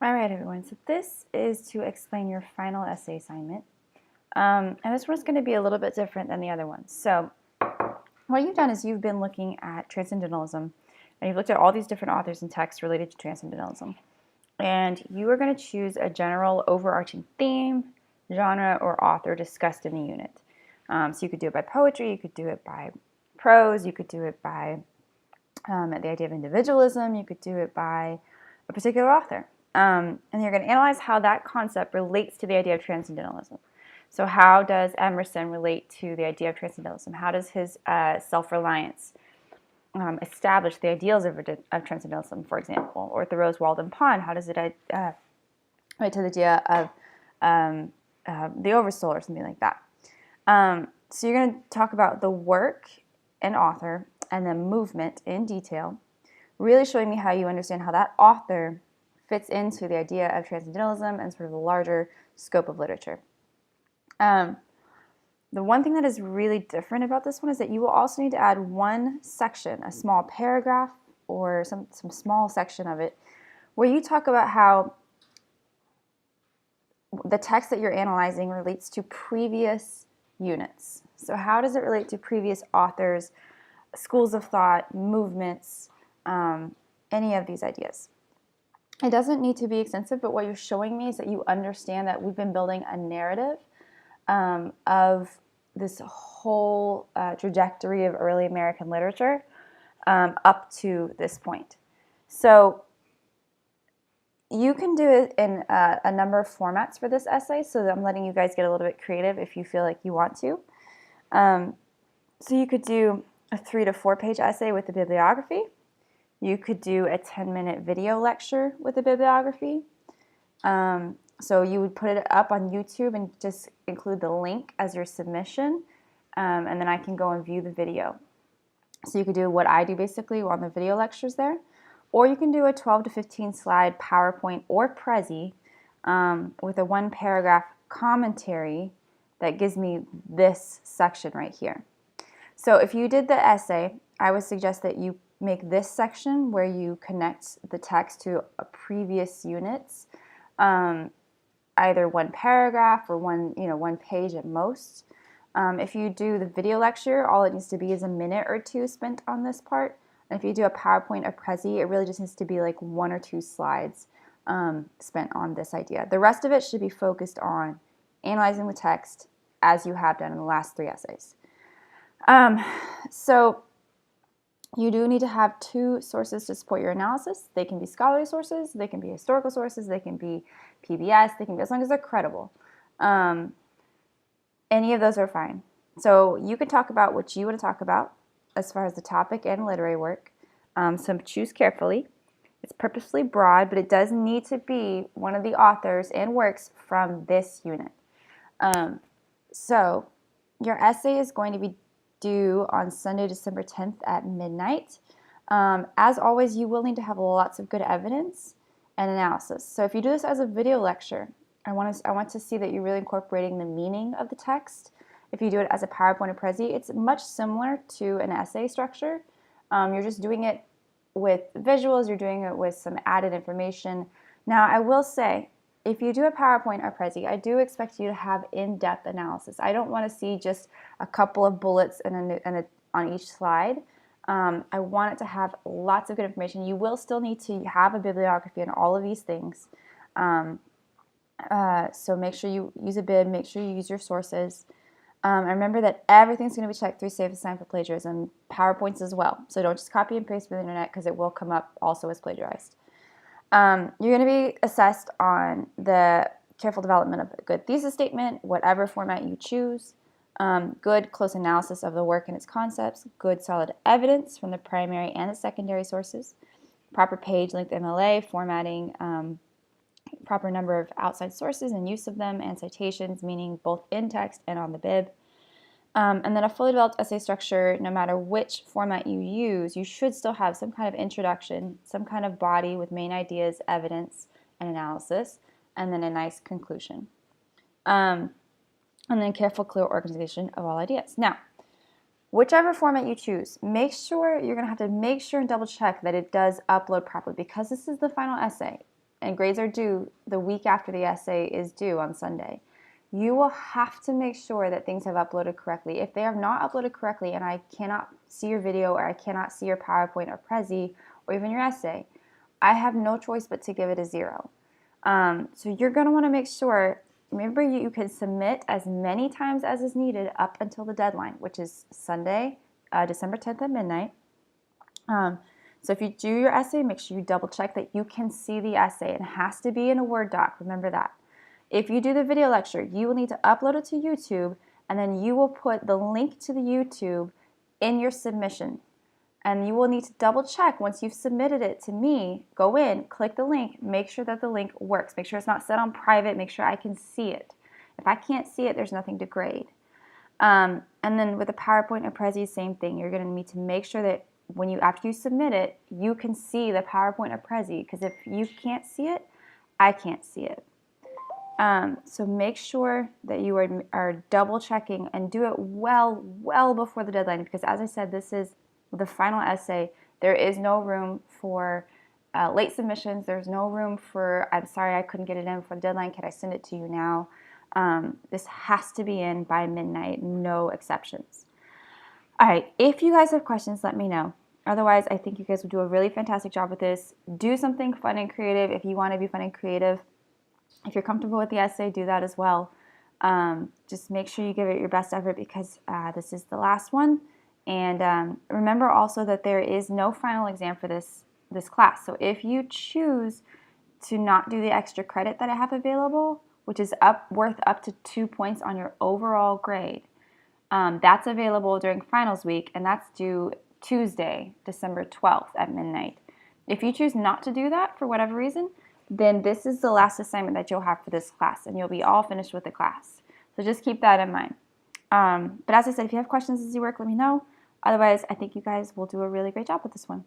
All right, everyone, so this is to explain your final essay assignment. And this one's going to be a little bit different than the other ones. So what you've done is you've been looking at transcendentalism, and you've looked at all these different authors and texts related to transcendentalism. And you are going to choose a general overarching theme, genre, or author discussed in the unit. So you could do it by poetry, you could do it by prose, you could do it by the idea of individualism, you could do it by a particular author. And you're going to analyze how that concept relates to the idea of transcendentalism. So how does Emerson relate to the idea of transcendentalism? How does his self-reliance establish the ideals of transcendentalism, for example? Or Thoreau's Walden Pond, how does it relate to the idea of the oversoul or something like that? So you're going to talk about the work and author and the movement in detail, really showing me how you understand how that author fits into the idea of transcendentalism and sort of the larger scope of literature. The one thing that is really different about this one is that you will also need to add one section, a small paragraph or some small section of it, where you talk about how the text that you're analyzing relates to previous units. So how does it relate to previous authors, schools of thought, movements, any of these ideas? It doesn't need to be extensive, but what you're showing me is that you understand that we've been building a narrative of this whole trajectory of early American literature up to this point. So you can do it in a number of formats for this essay, so I'm letting you guys get a little bit creative if you feel like you want to. So you could do a 3 to 4 page essay with a bibliography. You could do a 10-minute video lecture with a bibliography. So you would put it up on YouTube and just include the link as your submission, and then I can go and view the video. So you could do what I do basically on the video lectures there, or you can do a 12 to 15 slide PowerPoint or Prezi with a 1-paragraph commentary that gives me this section right here. So if you did the essay, I would suggest that you make this section where you connect the text to previous units, either 1 paragraph or one page at most. If you do the video lecture, all it needs to be is a minute or 2 spent on this part. And if you do a PowerPoint or Prezi, it really just needs to be like 1 or 2 slides spent on this idea. The rest of it should be focused on analyzing the text as you have done in the last 3 essays. So you do need to have 2 sources to support your analysis. They can be scholarly sources, they can be historical sources, they can be PBS, they can be, as long as they're credible. Any of those are fine. So you can talk about what you want to talk about as far as the topic and literary work. So choose carefully. It's purposely broad, but it does need to be one of the authors and works from this unit. So your essay is going to be due on Sunday, December 10th at midnight. As always, you will need to have lots of good evidence and analysis. So if you do this as a video lecture, I want to see that you're really incorporating the meaning of the text. If you do it as a PowerPoint or Prezi, it's much similar to an essay structure. You're just doing it with visuals, you're doing it with some added information. Now, I will say, if you do a PowerPoint or Prezi, I do expect you to have in-depth analysis. I don't want to see just a couple of bullets on each slide. I want it to have lots of good information. You will still need to have a bibliography on all of these things. So make sure you use a bib, make sure you use your sources. And remember that everything's going to be checked through Safe and Sign for plagiarism, PowerPoints as well. So don't just copy and paste from the internet because it will come up also as plagiarized. You're going to be assessed on the careful development of a good thesis statement, whatever format you choose, good close analysis of the work and its concepts, good solid evidence from the primary and the secondary sources, proper page length MLA, formatting, proper number of outside sources and use of them, and citations, meaning both in text and on the bib. And then a fully developed essay structure, no matter which format you use, you should still have some kind of introduction, some kind of body with main ideas, evidence, and analysis, and then a nice conclusion. And then careful, clear organization of all ideas. Now, whichever format you choose, make sure you're going to have to make sure and double check that it does upload properly, because this is the final essay. and grades are due the week after the essay is due on Sunday, you will have to make sure that things have uploaded correctly. If they have not uploaded correctly and I cannot see your video or I cannot see your PowerPoint or Prezi or even your essay, I have no choice but to give it a 0. So you're going to want to make sure, remember you can submit as many times as is needed up until the deadline, which is Sunday, December 10th at midnight. So if you do your essay, make sure you double check that you can see the essay. It has to be in a Word doc, remember that. If you do the video lecture, you will need to upload it to YouTube, and then you will put the link to the YouTube in your submission. And you will need to double check once you've submitted it to me, go in, click the link, make sure that the link works. Make sure it's not set on private, make sure I can see it. If I can't see it, there's nothing to grade. And then with the PowerPoint or Prezi, same thing. You're going to need to make sure that after you submit it, you can see the PowerPoint or Prezi, because if you can't see it, I can't see it. So make sure that you are double checking and do it well before the deadline, because as I said, this is the final essay. There is no room for late submissions. There's no room for, I'm sorry I couldn't get it in for the deadline, can I send it to you now? This has to be in by midnight, no exceptions. All right, if you guys have questions, let me know. Otherwise, I think you guys will do a really fantastic job with this. Do something fun and creative if you want to be fun and creative. If you're comfortable with the essay, do that as well. Just make sure you give it your best effort, because this is the last one. And remember also that there is no final exam for this class. So if you choose to not do the extra credit that I have available, which is worth up to 2 points on your overall grade, that's available during finals week, and that's due Tuesday, December 12th at midnight. If you choose not to do that for whatever reason, then this is the last assignment that you'll have for this class, and you'll be all finished with the class. So just keep that in mind. But as I said, if you have questions as you work, let me know. Otherwise, I think you guys will do a really great job with this one.